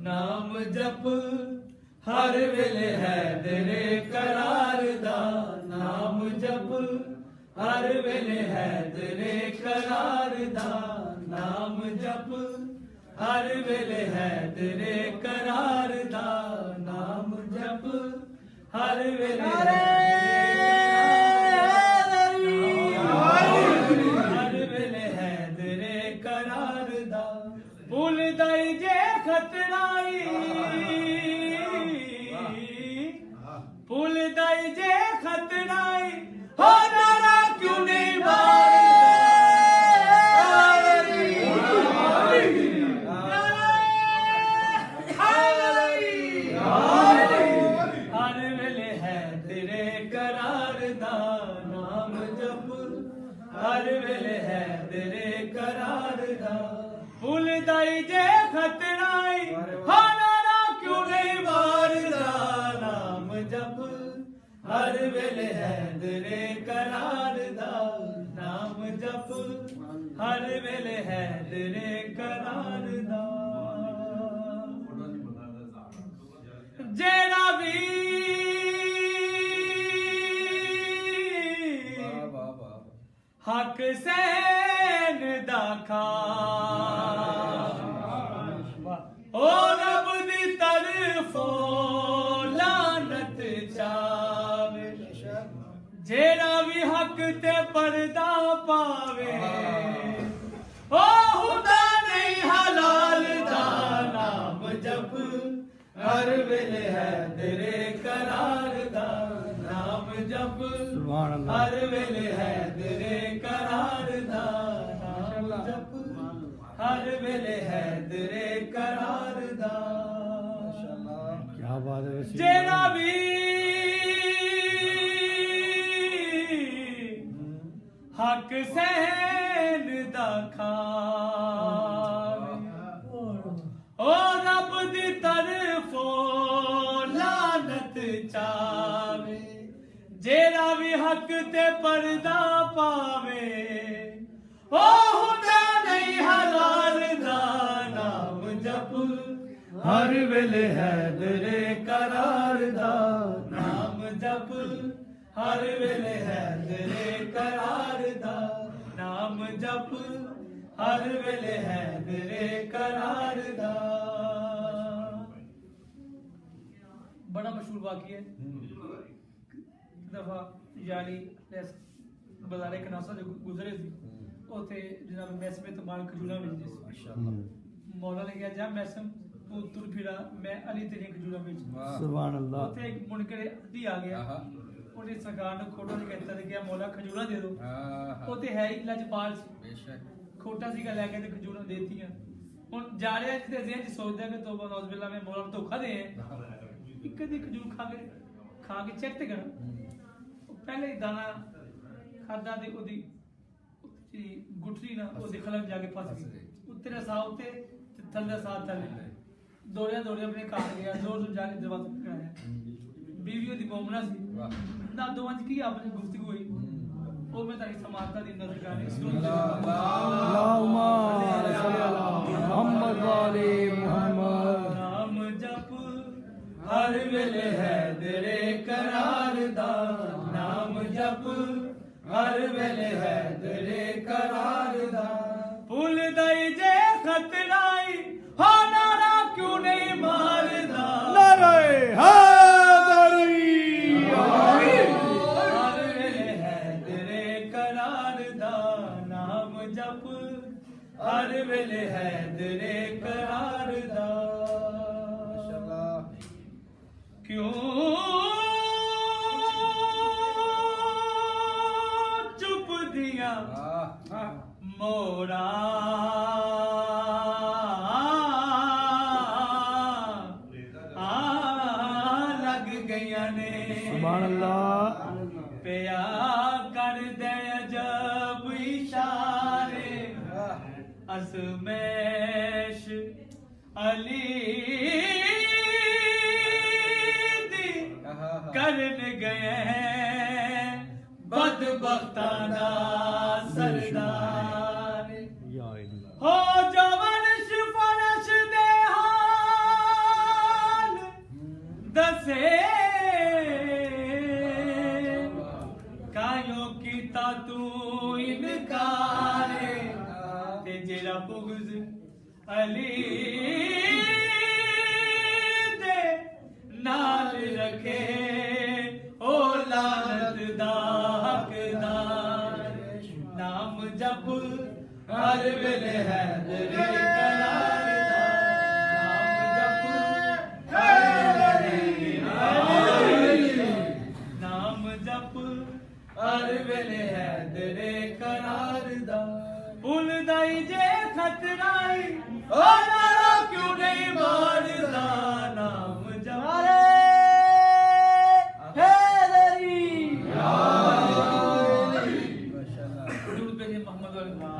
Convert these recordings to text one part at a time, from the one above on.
ਨਾਮ ਜਪ ਹਰ ਵੇਲੇ ਹੈ ਤੇਰੇ करार दा नाम जप हर वेले है तेरे करार दा नाम जप हर वेले है तेरे करार दा नाम जप हर वेले हर वेले है तेरे करार दा भूल दई जे खतराई भूल दई जे खतराई हो नारा क्यों नहीं हर वेले है तेरे करार दा नाम जप हर वेले है तेरे करार दा भूल दई जे खतराई हो नारा क्यों नहीं मारदा नाम जप हर वेले है तेरे करार दा नाम जप हर वेले है तेरे करार दा जेड़ा भी हक सैन दा खा ओ रब दी तरफों लानत चावे जेड़ा भी हक ते पर्दा पावे ओ हुदा नहीं हलाल दा नाम जप हर वेले है तेरे करार दा नाम जप हर वेले है तेरे करार दा नाम जप हर वेले है तेरे करार दा क्या बात है जेड़ा भी हक सहन दा खावे ओ रब दी तरफों लानत चावे जेड़ा भी हक ते पर्दा पावे ओ हुदा नहीं हलाल दा नाम जप हर वेले है तेरे करार दा नाम जप हर वेले है तेरे करार दा नाम जप हर वेले है तेरे करार दा बड़ा मशहूर वाक़या है दफा यानी बाजारे कनासा जो गुजरे सी उथे जनाब मैस में तमाम खजूरा मिलती सी माशाअल्लाह मौला ने कहा जा मैसम तू तुर फिरा मैं अली तेरी खजूरा बेच सुभान अल्लाह उथे एक मुनकर दी आ गया ਉਹਨੇ ਸਰਕਾਰ ਨੂੰ ਖੋਟਾ ਨਹੀਂ ਕਹਿੰਦਾ ਤੇ ਕਿਹਾ ਮੌਲਾ ਖਜੂਰਾ ਦੇ ਦੋ ਉਹ ਤੇ ਹੈ ਹੀ ਲਜਪਾਲ ਸੀ ਬੇਸ਼ੱਕ ਖੋਟਾ ਸੀਗਾ ਲੈ ਕੇ ਤੇ ਖਜੂਰਾ ਦੇਤੀਆਂ ਹੁਣ ਜਾ ਰਿਹਾ ਜਿੱਤੇ ਜ਼ਿਹਨ ਚ ਸੋਚਦਾ ਕਿ ਤੋਬਾ ਨੌਜ਼ ਬਿੱਲਾ ਮੈਂ ਮੌਲਾ ਨੂੰ ਧੋਖਾ ਦੇ ਇੱਕ ਦੀ ਖਜੂਰ ਖਾ ਕੇ ਚੈੱਕ ਤੇ ਕਰਾਂ ਪਹਿਲੇ ਹੀ ਦਾਣਾ ਖਾਦਾ ਤੇ ਉਹਦੀ ਗੁਠਰੀ ਨਾ ਉਹਦੇ ਖਲਕ ਜਾ ਕੇ ਫਸ ਗਈ ਉੱਤੇ ਸਾਹ ਉੱਤੇ ਥੱਲੇ ਸਾਹ ਥੱਲੇ ਦੌੜਿਆ ਆਪਣੇ ਘਰ ਗਿਆ ਜ਼ੋਰ ਜਾ ਕੇ ਦਰਵਾਜ਼ਾ ਖੜਕਾਇਆ बीवी दी मोमना सी ना दो अंज की आपने गुफ्तगू हुई वो मैं तारी समानता दी नजर गाने सुन अल्लाहुम्मा सल्ली अला मुहम्मद व आले मुहम्मद नाम जप हर वेले है तेरे करार दा नाम जप हर वेले है तेरे करार दा भूल दई जे खतराई हो नारा क्यों नहीं मारदा नारे हर वेले है तेरे करार दा क्यों चुप दिया मोरा लग गया ने सुभान अल्लाह पिया कर दे अजब इशारे अज़मैश अली दी करन गए हैं बदबख्ताना सरदार हो जवन फरश दे मेरा बुग़्ज़ अली दे नाल रखे ओ लानत दा हकदार नाम जप हर वेले है तेरे करार दा नाम जप हर वेले नाम जप हर वेले है तेरे करार दा भूलदाई जे खतराई ओ नारा क्यों नहीं मारदा नाम जप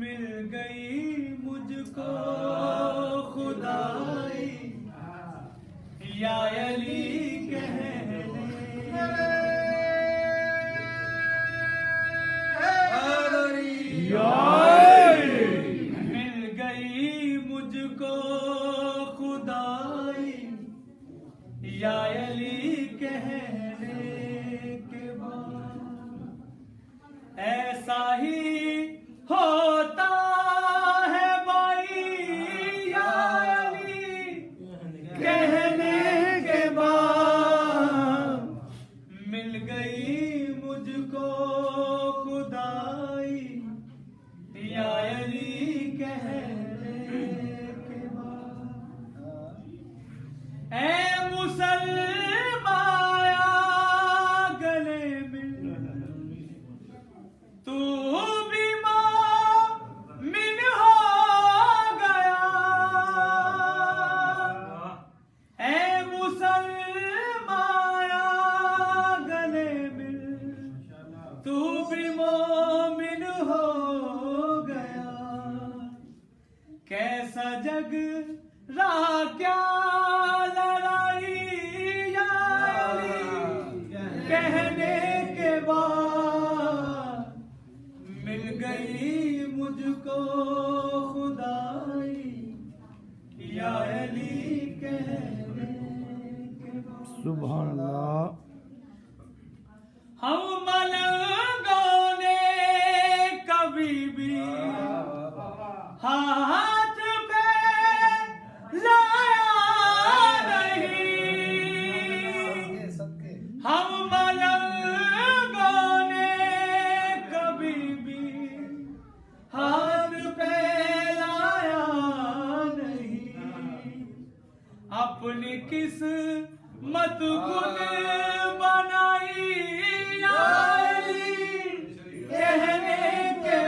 मिल गई मुझको खुदाई या अली कहने मिल गई मुझको खुदाई या अली कहने के बाद ऐसा ही होता है भाई या अली कहने के बाद मिल गई मुझको खुदाई या अली कहने के बाद ऐ मुसलमाया गले मिल तू कैसा जग रहा क्या लड़ाई या अली कहने के बाद मिल गई मुझको खुदाई या अली कहने के बाद सुभान अल्लाह हम मलंगों ने कभी भी हाथ पे लाया नहीं हम मलंगों ने कभी भी हाथ पे लाया नहीं अपनी किस्मत खुद बनाई या अली कहने के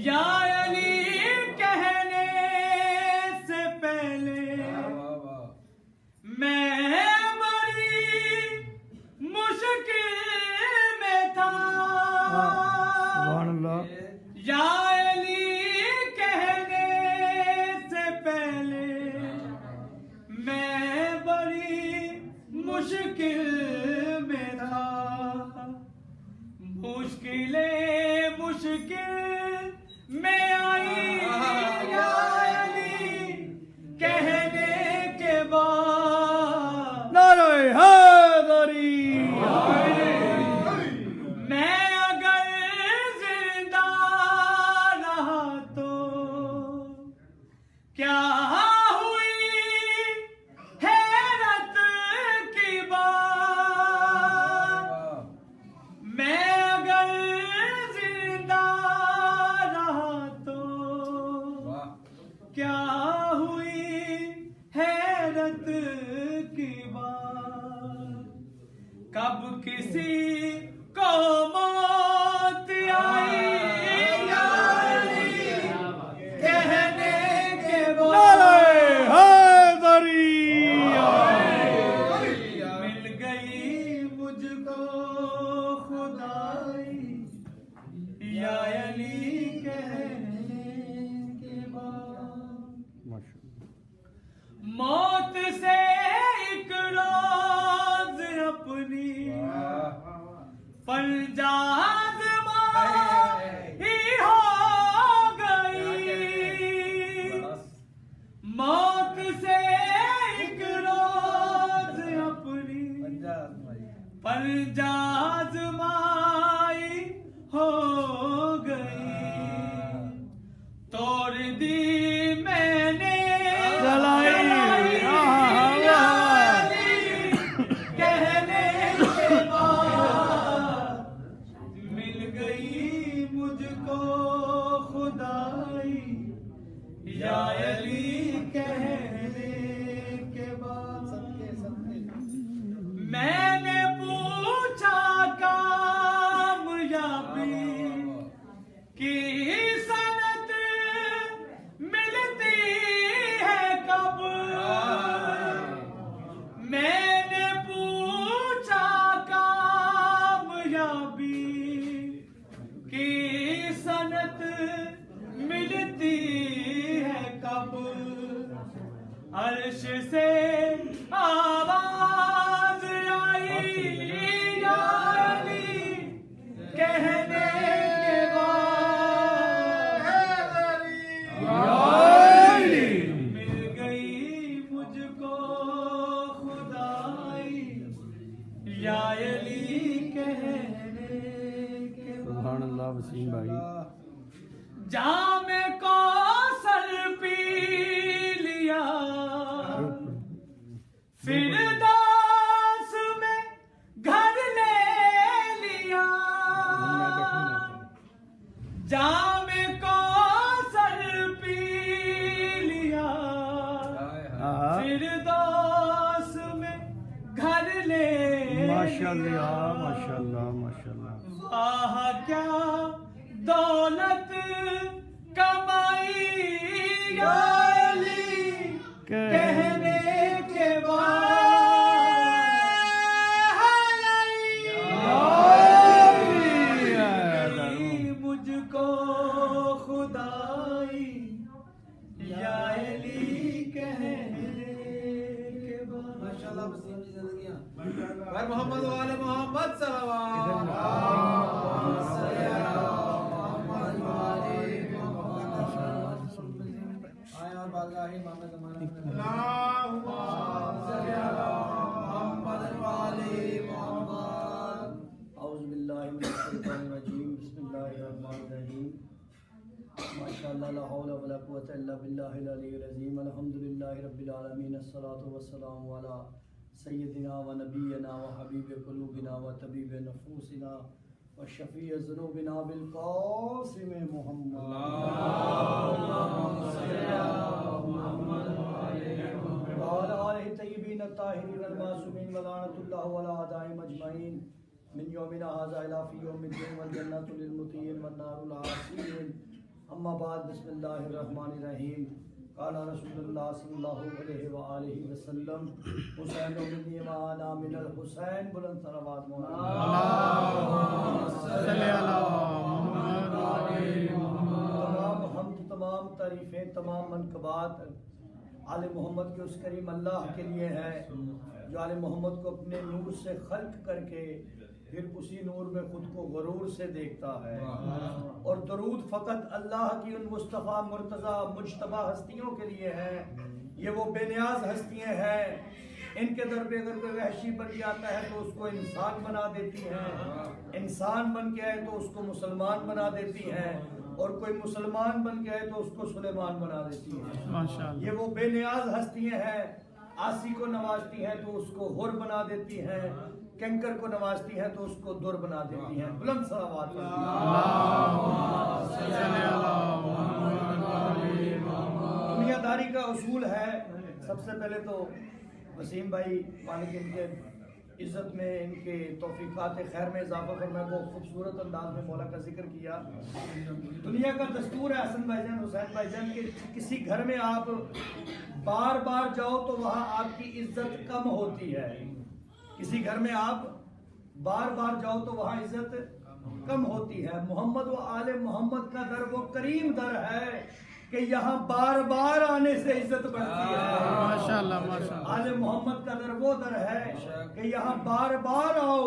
या अली कहने से पहले मैं बड़ी मुश्किल में था सुभान अल्लाह या अली कहने से पहले मैं बड़ी मुश्किल में था मुश्किल में आई या अली कहने के बाद नारे हैदरी मैं अगर जिंदा रहा तो क्या हुई हैरत की बात मैं अगर जिंदा रहा तो क्या हुई हैरत की बात कब किसी को मौत आई या अली कहने के नारे हैदरी मिल गई मुझको खुदा पंजाज़माही हो गई, मौत से एक रोज अपनी पंजाज़माही हो गई, तोड़ दी मैंने कहने के बाद, मिल गई मुझको खुदाई या अली कहने के बाद। मैंने पूछा कामयाबी की सनत मिलती है कब, मैंने पूछा कामयाबी की सनत मिलती है कब, अर्श से आवाज आई या अली कहने के बाद, मिल गई मुझको खुदाई या अली कहने के बाद। सुभान अल्लाह वसीम भाई। जामे कौसर पी लिया, फिर दास में घर ले लिया, जामे कौसर पी लिया, फिर दास में घर ले माशाअल्लाह माशाअल्लाह माशाअल्लाह। वाह क्या दौलत कमाई या अली कहने के बाद, मुझको खुदाई या अली कहने के बाद। माशाअल्लाह वसीम जी जिंदगियां और मोहम्मद वाले मोहम्मद सल्लल्लाहु माशाअल्लाह ला हौला वला कुव्वता इल्ला बिल्लाहिल अलिय्यिल अज़ीम। अल्हम्दुलिल्लाहि रब्बिल आलमीन, अस्सलातु वस्सलामु अला सय्यिदिना व नबिय्यिना व हबीबि क़ुलूबिना व तबीबि नफूसिना व शफ़ीइ ज़ुनूबिना बिल क़ासिम मुहम्मद। अल्लाहुम्मा सल्लि अला मुहम्मद व अला आलिहि तय्यिबीन अत्ताहिरीन अल मासूमीन व लानतुल्लाहि अला अदाइहिम अजमईन मिन यौमिना हाज़ा इला फ़ी यौमिद्दीन वल जन्नतु लिल मुत्तक़ीन वन नारु लिल आसीन। अम्मा बाद, बिस्मिल्लाहिर्रहमानिर्रहीम। क़ाला रसूलुल्लाह सल्लल्लाहु अलैहि व आलिहि वसल्लम, हुसैन मिन्नी व अना मिनल हुसैन। बुलंद सलावत मौलाना तमाम हमद, तमाम तारीफ़ें, तमाम मनक़बात आले मोहम्मद के उस करीम अल्लाह के लिए है जो आले मोहम्मद को अपने नूर से खल्क़ करके फिर उसी नूर में खुद को गरूर से देखता है। और दरूद फ़कत अल्लाह की उन मुस्तफ़ा मुर्तज़ा मुज्तबा हस्तियों के लिए है। ये वो बेनियाज हस्तियाँ हैं, इनके दर पे अगर कोई वहशी बन जाता है तो उसको इंसान बना देती हैं, इंसान बन गया है तो उसको मुसलमान बना देती हैं, और कोई मुसलमान बन गया है तो उसको सुलेमान बना देती हैं। माशाअल्लाह। ये वो बेनियाज हस्तियाँ हैं, आसी को नवाजती हैं तो उसको हुर बना देती हैं, कंकर को नवाजती हैं तो उसको दुर बना देती हैं। बुलंद सलावत। दुनियादारी का उसूल है, सबसे पहले तो वसीम भाई मालिक इनके इज़्ज़त में, इनके तौफीक़ात खैर में इजाफा फरमाए, बहुत खूबसूरत अंदाज में मौला का जिक्र किया। दुनिया का दस्तूर है हसन भाईजान, हुसैन भाईजान के किसी घर में आप बार बार जाओ तो वहाँ आपकी इज्जत कम होती है। किसी घर में आप बार बार जाओ तो वहाँ इज्जत कम होती है। मोहम्मद व आले मोहम्मद का दर वो करीम दर है कि यहाँ बार बार आने से इज्जत बढ़ती है। माशाअल्लाह माशाअल्लाह। आले मोहम्मद का दर वो दर है कि यहाँ बार बार आओ